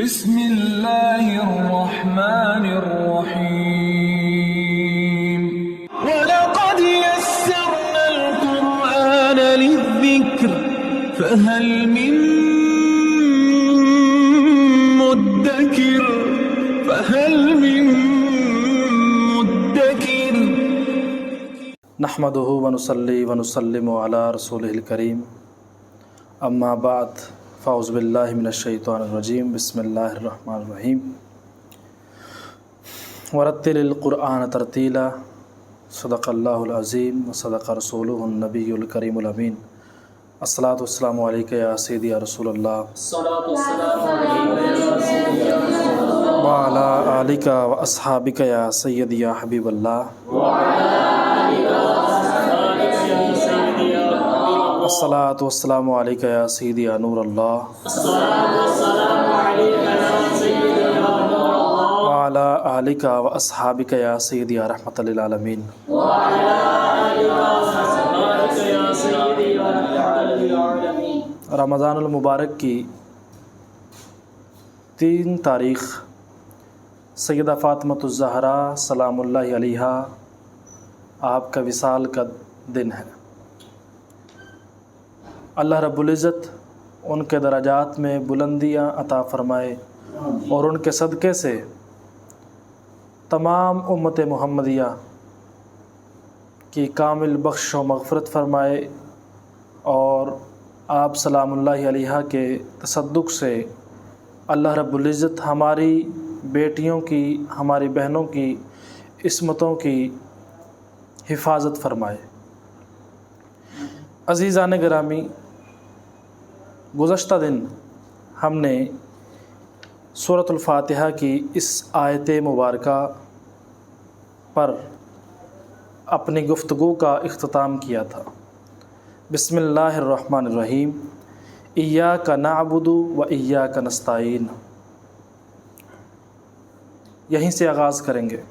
بسم اللہ الرحمن الرحیم وَلَقَدْ يَسَّرْنَا الْقُرْآنَ لِلذِّكْرِ فَهَلْ مِن مُدَّكِرٍ نحمده ونصلي ونسلم على رسوله الكريم اما بعد فاعوذ باللہ من الشیطان الرجیم بسم اللہ الرحمن الرحیم ورتل القرآن ترتیلا صدق اللہ العظیم وصدق رسولہ النبی الکریم الامین الصلاۃ والسلام علیکہ یا سیدی یا رسول اللہ وعلی آلک واصحابک یا سیدی یا حبیب اللہ الصلاۃ والسلام علیکہ یا سیدی یا نور اللہ وعلی آلک واصحابک یا سیدی یا رحمۃ للعالمین رمضان المبارک کی 3 تاریخ سیدہ فاطمۃ الزہرا سلام اللہ علیہا آپ کا وصال کا دن ہے۔ اللہ رب العزت ان کے درجات میں بلندیاں عطا فرمائے اور ان کے صدقے سے تمام امت محمدیہ کی کامل بخش و مغفرت فرمائے اور آپ سلام اللہ علیہ کے تصدق سے اللہ رب العزت ہماری بیٹیوں کی، ہماری بہنوں کی عصمتوں کی حفاظت فرمائے۔ عزیزان گرامی، گزشتہ دن ہم نے سورۃ الفاتحہ کی اس آیت مبارکہ پر اپنی گفتگو کا اختتام کیا تھا۔ بسم اللہ الرحمن الرحیم ایاک نعبد و ایاک نستعین، یہیں سے آغاز کریں گے۔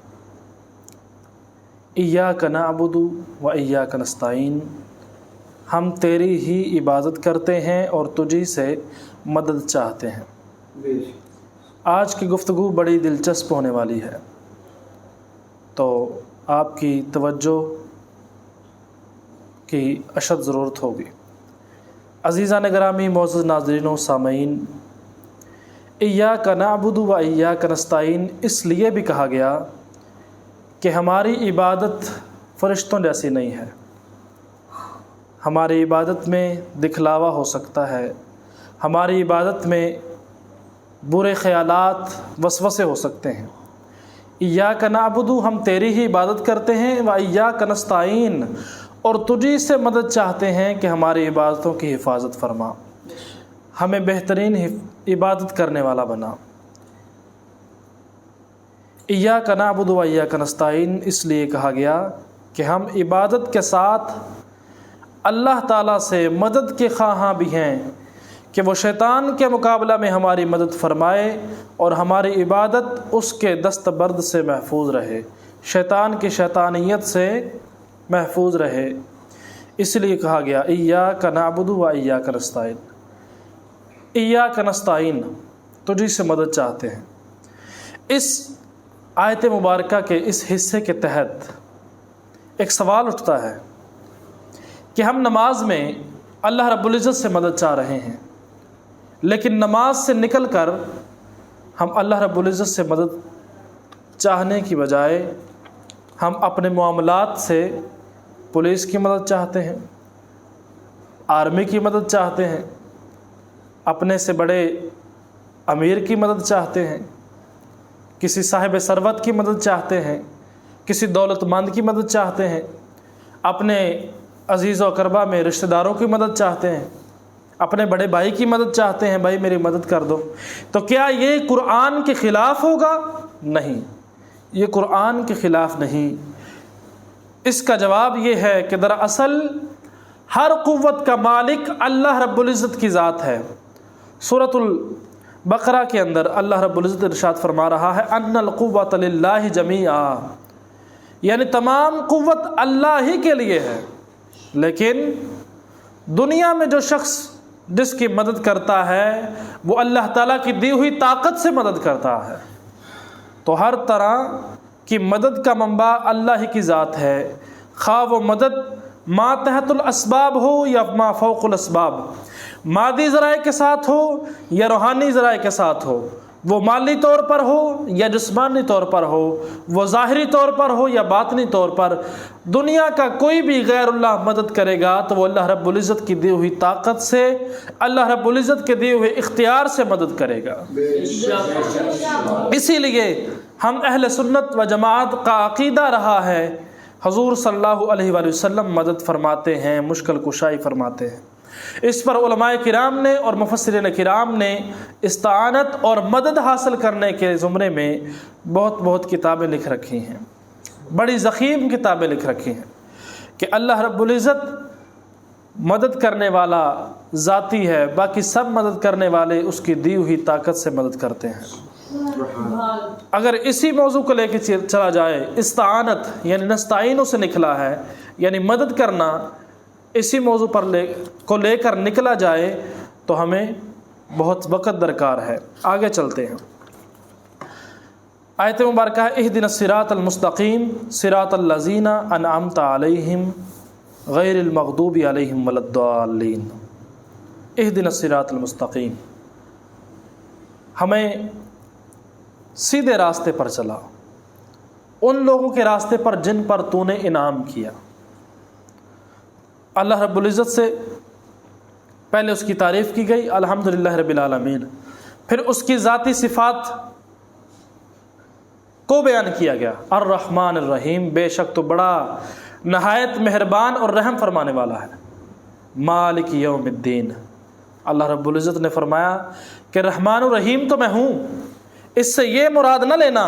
ایاک نعبد و ایاک نستعین، ہم تیری ہی عبادت کرتے ہیں اور تجھی سے مدد چاہتے ہیں۔ آج کی گفتگو بڑی دلچسپ ہونے والی ہے، تو آپ کی توجہ کی اشد ضرورت ہوگی۔ عزیزان گرامی، معزز ناظرین و سامعین، ایاک نعبد و ایاک نستعین اس لیے بھی کہا گیا کہ ہماری عبادت فرشتوں جیسی نہیں ہے۔ ہماری عبادت میں دکھلاوا ہو سکتا ہے، ہماری عبادت میں برے خیالات، وسوسے ہو سکتے ہیں۔ ایاک نعبد، ہم تیری ہی عبادت کرتے ہیں، و ایاک نستعین، اور تجھی سے مدد چاہتے ہیں کہ ہماری عبادتوں کی حفاظت فرما، ہمیں بہترین عبادت کرنے والا بنا۔ ایاک نعبد و ایاک نستعین اس لیے کہا گیا کہ ہم عبادت کے ساتھ اللہ تعالیٰ سے مدد کے خواہاں بھی ہیں کہ وہ شیطان کے مقابلہ میں ہماری مدد فرمائے اور ہماری عبادت اس کے دستبرد سے محفوظ رہے، شیطان کی شیطانیت سے محفوظ رہے۔ اس لیے کہا گیا ایاک نعبد و ایاک نستعین، ایاک نستعین، تجھی سے مدد چاہتے ہیں۔ اس آیت مبارکہ کے اس حصے کے تحت ایک سوال اٹھتا ہے کہ ہم نماز میں اللہ رب العزت سے مدد چاہ رہے ہیں، لیکن نماز سے نکل کر ہم اللہ رب العزت سے مدد چاہنے کی بجائے ہم اپنے معاملات سے پولیس کی مدد چاہتے ہیں، آرمی کی مدد چاہتے ہیں، اپنے سے بڑے امیر کی مدد چاہتے ہیں، کسی صاحب ثروت کی مدد چاہتے ہیں، کسی دولت مند کی مدد چاہتے ہیں، اپنے عزیز و اقربا میں رشتہ داروں کی مدد چاہتے ہیں، اپنے بڑے بھائی کی مدد چاہتے ہیں، بھائی میری مدد کر دو۔ تو کیا یہ قرآن کے خلاف ہوگا؟ نہیں، یہ قرآن کے خلاف نہیں۔ اس کا جواب یہ ہے کہ دراصل ہر قوت کا مالک اللہ رب العزت کی ذات ہے۔ سورۃ البقرہ کے اندر اللہ رب العزت ارشاد فرما رہا ہے ان القوۃ للہ جمیعا، یعنی تمام قوت اللہ ہی کے لیے ہے، لیکن دنیا میں جو شخص جس کی مدد کرتا ہے وہ اللہ تعالیٰ کی دی ہوئی طاقت سے مدد کرتا ہے۔ تو ہر طرح کی مدد کا منبع اللہ ہی کی ذات ہے، خواہ وہ مدد ما تحت الاسباب ہو یا ما فوق الاسباب، مادی ذرائع کے ساتھ ہو یا روحانی ذرائع کے ساتھ ہو، وہ مالی طور پر ہو یا جسمانی طور پر ہو، وہ ظاہری طور پر ہو یا باطنی طور پر، دنیا کا کوئی بھی غیر اللہ مدد کرے گا تو وہ اللہ رب العزت کی دی ہوئی طاقت سے، اللہ رب العزت کے دیے ہوئے اختیار سے مدد کرے گا۔ اسی لیے ہم اہل سنت و جماعت کا عقیدہ رہا ہے، حضور صلی اللہ علیہ وآلہ وسلم مدد فرماتے ہیں، مشکل کشائی فرماتے ہیں۔ اس پر علماء کرام نے اور مفسرین کرام نے استعانت اور مدد حاصل کرنے کے زمرے میں بہت کتابیں لکھ رکھی ہیں، بڑی ضخیم کتابیں لکھ رکھی ہیں کہ اللہ رب العزت مدد کرنے والا ذاتی ہے، باقی سب مدد کرنے والے اس کی دی ہوئی طاقت سے مدد کرتے ہیں۔ اگر اسی موضوع کو لے کے چلا جائے، استعانت یعنی نستعین سے نکلا ہے، یعنی مدد کرنا، اسی موضوع پر لے کر نکلا جائے تو ہمیں بہت وقت درکار ہے۔ آگے چلتے ہیں۔ آیت مبارکہ ہے اہدنا الصراط المستقیم صراط الذین انعمت علیہم غیر المغضوب علیہم ولا الضالین۔ اہدنا الصراط المستقیم، ہمیں سیدھے راستے پر چلا، ان لوگوں کے راستے پر جن پر تو نے انعام کیا۔ اللہ رب العزت سے پہلے اس کی تعریف کی گئی، الحمدللہ رب العالمین، پھر اس کی ذاتی صفات کو بیان کیا گیا، الرحمن الرحیم، بے شک تو بڑا نہایت مہربان اور رحم فرمانے والا ہے، مالک یوم الدین۔ اللہ رب العزت نے فرمایا کہ رحمان الرحیم تو میں ہوں، اس سے یہ مراد نہ لینا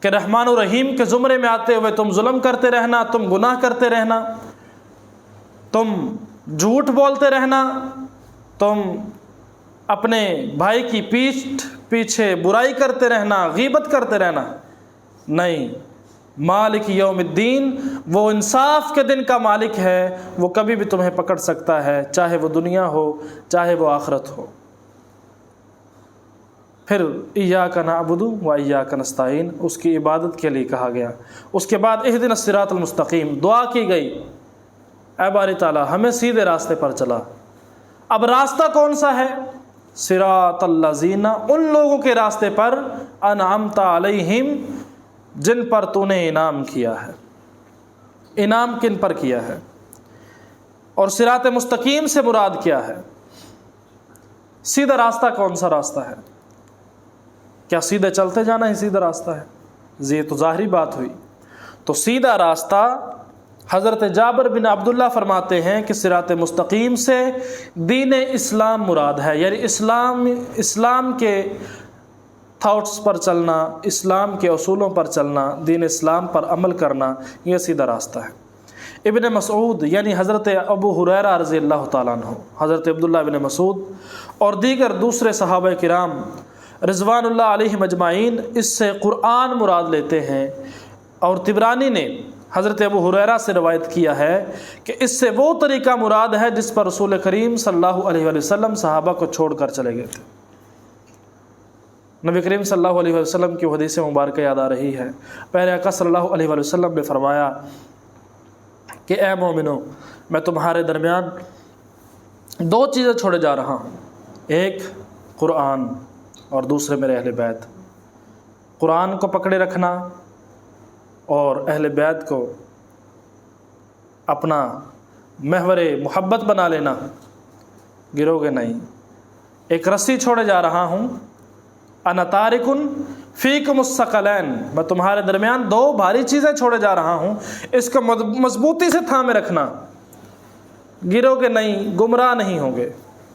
کہ رحمان الرحیم کے زمرے میں آتے ہوئے تم ظلم کرتے رہنا، تم گناہ کرتے رہنا، تم جھوٹ بولتے رہنا، تم اپنے بھائی کی پیچھے برائی کرتے رہنا، غیبت کرتے رہنا، نہیں۔ مالک یوم الدین، وہ انصاف کے دن کا مالک ہے، وہ کبھی بھی تمہیں پکڑ سکتا ہے، چاہے وہ دنیا ہو چاہے وہ آخرت ہو۔ پھر ایاک نعبد و ایاک نستعین، اس کی عبادت کے لیے کہا گیا۔ اس کے بعد اہدنا الصراط المستقیم، دعا کی گئی، اے باری تعالیٰ ہمیں سیدھے راستے پر چلا۔ اب راستہ کون سا ہے؟ صراط الذین، ان لوگوں کے راستے پر، انعمت علیہم، جن پر تو نے انعام کیا ہے۔ انعام کن پر کیا ہے؟ اور صراط مستقیم سے مراد کیا ہے؟ سیدھا راستہ کون سا راستہ ہے؟ کیا سیدھے چلتے جانا ہی سیدھا راستہ ہے؟ یہ تو ظاہری بات ہوئی۔ تو سیدھا راستہ، حضرت جابر بن عبداللہ فرماتے ہیں کہ صراط مستقیم سے دین اسلام مراد ہے، یعنی اسلام کے تھاٹس پر چلنا، اسلام کے اصولوں پر چلنا، دین اسلام پر عمل کرنا، یہ سیدھا راستہ ہے۔ ابن مسعود یعنی حضرت ابو ہریرہ رضی اللہ تعالیٰ عنہ، حضرت عبداللہ بن مسعود اور دیگر دوسرے صحابہ کرام رضوان اللہ علیہم اجمعین اس سے قرآن مراد لیتے ہیں، اور طبرانی نے حضرت ابو ہریرہ سے روایت کیا ہے کہ اس سے وہ طریقہ مراد ہے جس پر رسول کریم صلی اللہ علیہ وآلہ وسلم صحابہ کو چھوڑ کر چلے گئے تھے۔ نبی کریم صلی اللہ علیہ وسلم کی حدیث مبارکہ یاد آ رہی ہے، پہلے آقا صلی اللہ علیہ وآلہ وسلم نے فرمایا کہ اے مومنو، میں تمہارے درمیان دو چیزیں چھوڑے جا رہا ہوں، ایک قرآن اور دوسرے میرے اہل بیت۔ قرآن کو پکڑے رکھنا اور اہل بیت کو اپنا محور محبت بنا لینا، گرو گے نہیں۔ ایک رسی چھوڑے جا رہا ہوں، انا تارکن فیکم الثقلین، میں تمہارے درمیان دو بھاری چیزیں چھوڑے جا رہا ہوں، اس کو مضبوطی سے تھامے رکھنا، گرو گے نہیں، گمراہ نہیں ہوں گے۔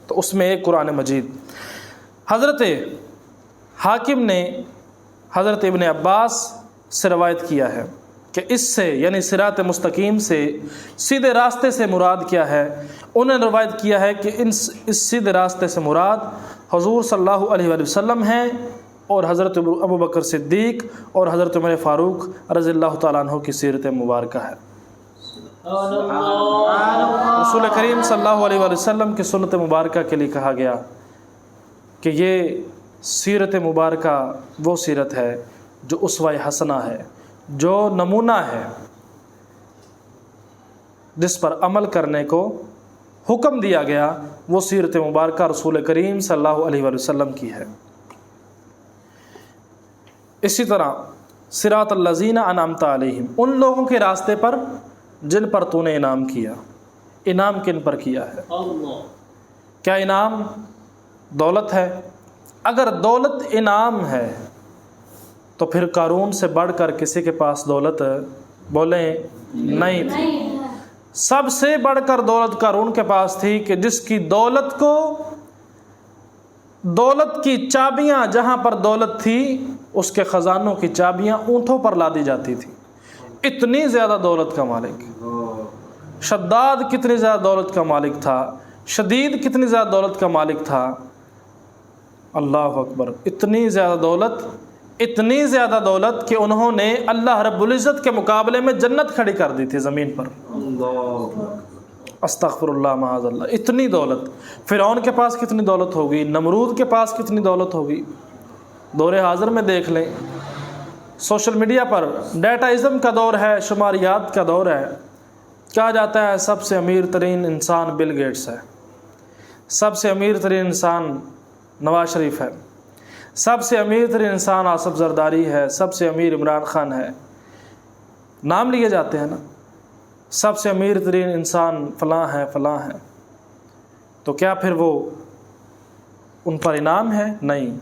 تو اس میں ایک قرآن مجید۔ حضرت حاکم نے حضرت ابن عباس سے روایت کیا ہے کہ اس سے یعنی صراط مستقیم سے، سیدھے راستے سے مراد کیا ہے؟ انہوں نے روایت کیا ہے کہ اس سیدھے راستے سے مراد حضور صلی اللہ علیہ وآلہ وسلم ہیں، اور حضرت ابو بکر صدیق اور حضرت عمر فاروق رضی اللہ تعالیٰ عنہ کی سیرت مبارکہ ہے۔ رسول کریم صلی اللہ علیہ وآلہ وسلم کی سنت مبارکہ کے لیے کہا گیا کہ یہ سیرت مبارکہ وہ سیرت ہے جو اسوہ حسنہ ہے، جو نمونہ ہے، جس پر عمل کرنے کو حکم دیا گیا، وہ سیرت مبارکہ رسول کریم صلی اللہ علیہ وآلہ وسلم کی ہے۔ اسی طرح صراط الذین انعمت علیہم، ان لوگوں کے راستے پر جن پر تو نے انعام کیا۔ انعام کن پر کیا ہے؟ کیا انعام دولت ہے؟ اگر دولت انعام ہے تو پھر قارون سے بڑھ کر کسی کے پاس دولت بولیں نہیں تھی۔ سب سے بڑھ کر دولت قارون کے پاس تھی کہ جس کی دولت کو، دولت کی چابیاں جہاں پر دولت تھی اس کے خزانوں کی چابیاں اونٹوں پر لادی جاتی تھی۔ اتنی زیادہ دولت کا مالک۔ شداد کتنی زیادہ دولت کا مالک تھا، شدید کتنی زیادہ دولت کا مالک تھا۔ اللہ اکبر، اتنی زیادہ دولت کہ انہوں نے اللہ رب العزت کے مقابلے میں جنت کھڑی کر دی تھی زمین پر۔ استغفر اللہ معاذ اللہ، اتنی دولت۔ فرعون کے پاس کتنی دولت ہوگی، نمرود کے پاس کتنی دولت ہوگی۔ دور حاضر میں دیکھ لیں، سوشل میڈیا پر ڈیٹائزم کا دور ہے، شماریات کا دور ہے۔ کہا جاتا ہے سب سے امیر ترین انسان بل گیٹس ہے، سب سے امیر ترین انسان نواز شریف ہے، سب سے امیر ترین انسان آصف زرداری ہے، سب سے امیر عمران خان ہے، نام لیے جاتے ہیں نا، سب سے امیر ترین انسان فلاں ہے فلاں ہے۔ تو کیا پھر وہ ان پر انعام ہے؟ نہیں۔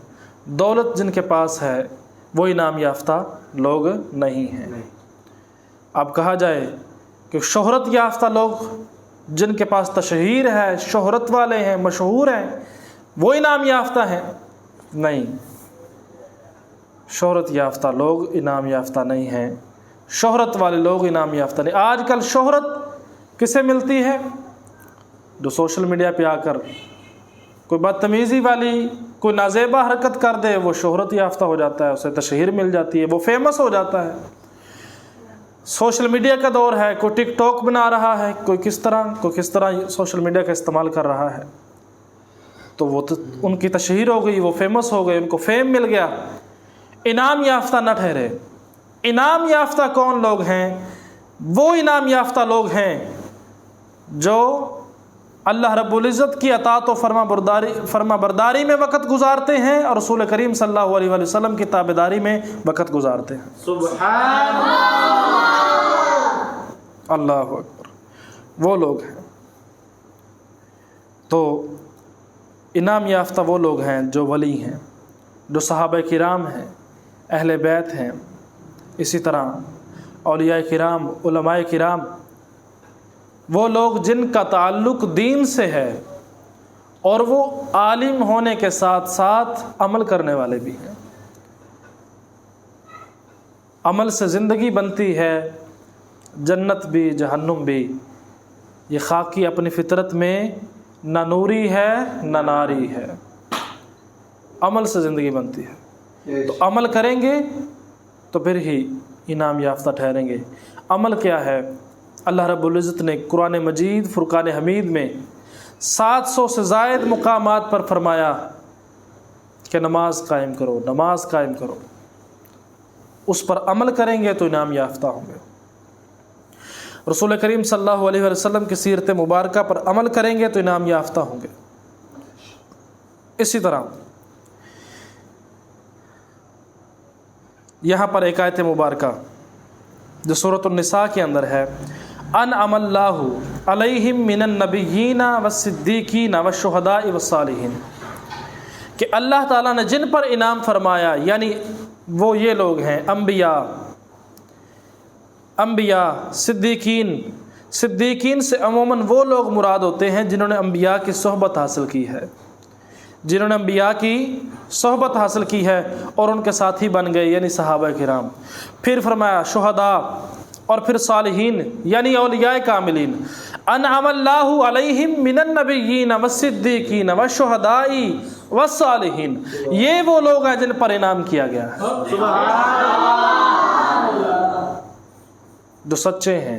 دولت جن کے پاس ہے وہ انعام یافتہ لوگ نہیں ہیں۔ اب کہا جائے کہ شہرت یافتہ لوگ جن کے پاس تشہیر ہے، شہرت والے ہیں، مشہور ہیں، وہ انعام یافتہ ہیں؟ نہیں، شہرت یافتہ لوگ انعام یافتہ نہیں ہیں، شہرت والے لوگ انعام یافتہ نہیں۔ آج کل شہرت کسے ملتی ہے؟ جو سوشل میڈیا پہ آ کر کوئی بدتمیزی والی، کوئی نازیبا حرکت کر دے، وہ شہرت یافتہ ہو جاتا ہے، اسے تشہیر مل جاتی ہے، وہ فیمس ہو جاتا ہے۔ سوشل میڈیا کا دور ہے، کوئی ٹک ٹاک بنا رہا ہے، کوئی کس طرح سوشل میڈیا کا استعمال کر رہا ہے، تو وہ ان کی تشہیر ہو گئی، وہ فیمس ہو گئے، ان کو فیم مل گیا۔ انعام یافتہ نہ ٹھہرے۔ انعام یافتہ کون لوگ ہیں؟ وہ انعام یافتہ لوگ ہیں جو اللہ رب العزت کی اطاعت و فرما برداری میں وقت گزارتے ہیں اور رسول کریم صلی اللہ علیہ وآلہ وسلم کی تابعداری میں وقت گزارتے ہیں۔ سبحان اللہ اکبر، وہ لوگ ہیں۔ تو انعام یافتہ وہ لوگ ہیں جو ولی ہیں، جو صحابہ کرام ہیں، اہل بیت ہیں، اسی طرح اولیاء کرام، علماء کرام، وہ لوگ جن کا تعلق دین سے ہے اور وہ عالم ہونے کے ساتھ ساتھ عمل کرنے والے بھی ہیں۔ عمل سے زندگی بنتی ہے، جنت بھی جہنم بھی۔ یہ خاکی اپنی فطرت میں نہ نوری ہے نہ ناری ہے، عمل سے زندگی بنتی ہے۔ تو عمل کریں گے تو پھر ہی انعام یافتہ ٹھہریں گے۔ عمل کیا ہے؟ اللہ رب العزت نے قرآن مجید فرقان حمید میں 700 سے زائد مقامات پر فرمایا کہ نماز قائم کرو، نماز قائم کرو۔ اس پر عمل کریں گے تو انعام یافتہ ہوں گے۔ رسول کریم صلی اللہ علیہ وسلم کی سیرت مبارکہ پر عمل کریں گے تو انعام یافتہ ہوں گے۔ اسی طرح یہاں پر ایک آیت مبارکہ جو سورۃ النساء کے اندر ہے، انعم اللہ علیہم من النبیین والصدیقین والشہداء والصالحین، کہ اللہ تعالیٰ نے جن پر انعام فرمایا، یعنی وہ یہ لوگ ہیں انبیاء، صدیقین سے عموماً وہ لوگ مراد ہوتے ہیں جنہوں نے انبیاء کی صحبت حاصل کی ہے، جنہوں نے انبیاء کی صحبت حاصل کی ہے اور ان کے ساتھی بن گئے، یعنی صحابہ کرام۔ پھر فرمایا شہداء، اور پھر صالحین یعنی اولیاء کاملین۔ انعم اللہ علیہم من النبیین والصدیقین والشہداء والصالحین، یہ وہ لوگ ہیں جن پر انعام کیا گیا ہے، جو سچے ہیں،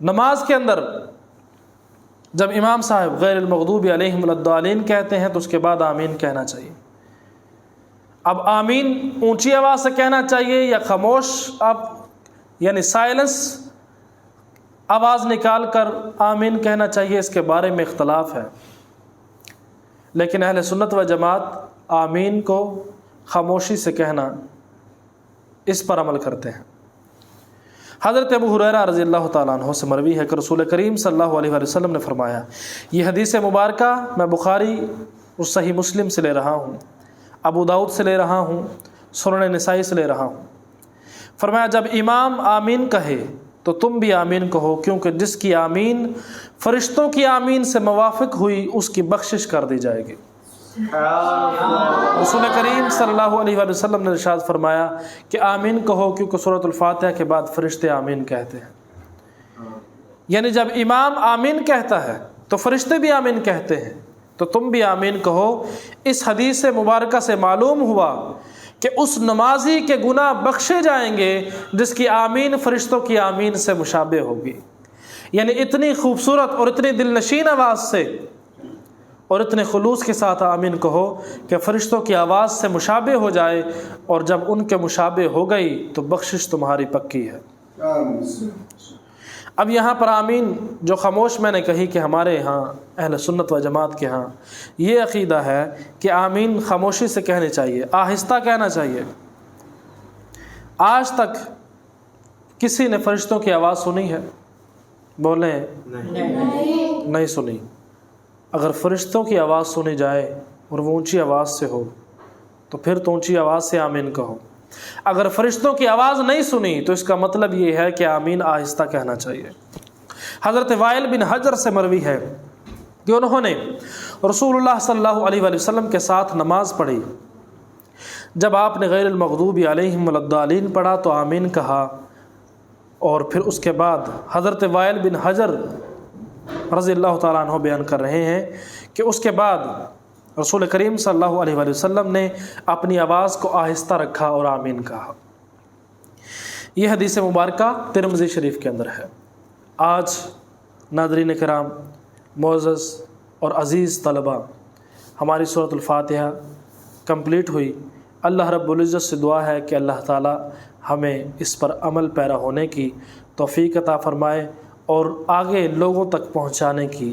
نماز کے اندر جب امام صاحب غیر المغضوب علیہم الضالین کہتے ہیں تو اس کے بعد آمین کہنا چاہیے۔ اب آمین اونچی آواز سے کہنا چاہیے یا خاموش یعنی سائلنس آواز نکال کر آمین کہنا چاہیے، اس کے بارے میں اختلاف ہے، لیکن اہل سنت و جماعت آمین کو خاموشی سے کہنا اس پر عمل کرتے ہیں۔ حضرت ابو ہریرہ رضی اللہ تعالیٰ عنہ سے مروی ہے کہ رسول کریم صلی اللہ علیہ وآلہ وسلم نے فرمایا، یہ حدیث مبارکہ میں بخاری اور صحیح مسلم سے لے رہا ہوں، ابو داؤد سے لے رہا ہوں، سنن نسائی سے لے رہا ہوں۔ فرمایا جب امام آمین کہے تو تم بھی آمین کہو، کیونکہ جس کی آمین فرشتوں کی آمین سے موافق ہوئی اس کی بخشش کر دی جائے گی۔ رسول کریم صلی اللہ علیہ وآلہ وسلم نے ارشاد فرمایا کہ آمین کہو، کیونکہ سورۃ الفاتحہ کے بعد فرشتے آمین کہتے ہیں، یعنی جب امام آمین کہتا ہے تو فرشتے بھی آمین کہتے ہیں، تو تم بھی آمین کہو۔ اس حدیث مبارکہ سے معلوم ہوا کہ اس نمازی کے گناہ بخشے جائیں گے جس کی آمین فرشتوں کی آمین سے مشابہ ہوگی، یعنی اتنی خوبصورت اور اتنی دل نشین آواز سے اور اتنے خلوص کے ساتھ آمین کہو کہ فرشتوں کی آواز سے مشابہ ہو جائے، اور جب ان کے مشابہ ہو گئی تو بخشش تمہاری پکی ہے۔ اب یہاں پر آمین جو خاموش میں نے کہی کہ ہمارے ہاں اہل سنت و جماعت کے ہاں یہ عقیدہ ہے کہ آمین خاموشی سے کہنے چاہیے، آہستہ کہنا چاہیے۔ آج تک کسی نے فرشتوں کی آواز سنی ہے؟ بولیں نہیں سنی۔ اگر فرشتوں کی آواز سنی جائے اور وہ اونچی آواز سے ہو تو پھر تو اونچی آواز سے آمین کہو۔ اگر فرشتوں کی آواز نہیں سنی تو اس کا مطلب یہ ہے کہ آمین آہستہ کہنا چاہیے۔ حضرت وائل بن حجر سے مروی ہے کہ انہوں نے رسول اللہ صلی اللہ علیہ وآلہ وسلم کے ساتھ نماز پڑھی، جب آپ نے غیر المغضوب علیہم الضالین پڑھا تو آمین کہا، اور پھر اس کے بعد حضرت وائل بن حجر رضی اللہ تعالیٰ عنہ بیان کر رہے ہیں کہ اس کے بعد رسول کریم صلی اللہ علیہ وآلہ وسلم نے اپنی آواز کو آہستہ رکھا اور آمین کہا۔ یہ حدیث مبارکہ ترمذی شریف کے اندر ہے۔ آج ناظرین کرام، معزز اور عزیز طلبہ، ہماری سورۃ الفاتحہ کمپلیٹ ہوئی۔ اللہ رب العزت سے دعا ہے کہ اللہ تعالی ہمیں اس پر عمل پیرا ہونے کی توفیق عطا فرمائے، اور آگے لوگوں تک پہنچانے کی،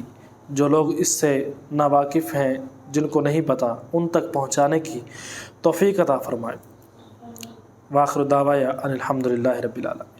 جو لوگ اس سے ناواقف ہیں، جن کو نہیں پتہ، ان تک پہنچانے کی توفیق عطا فرمائے۔ وآخر دعوانا ان الحمد للہ رب العالمین۔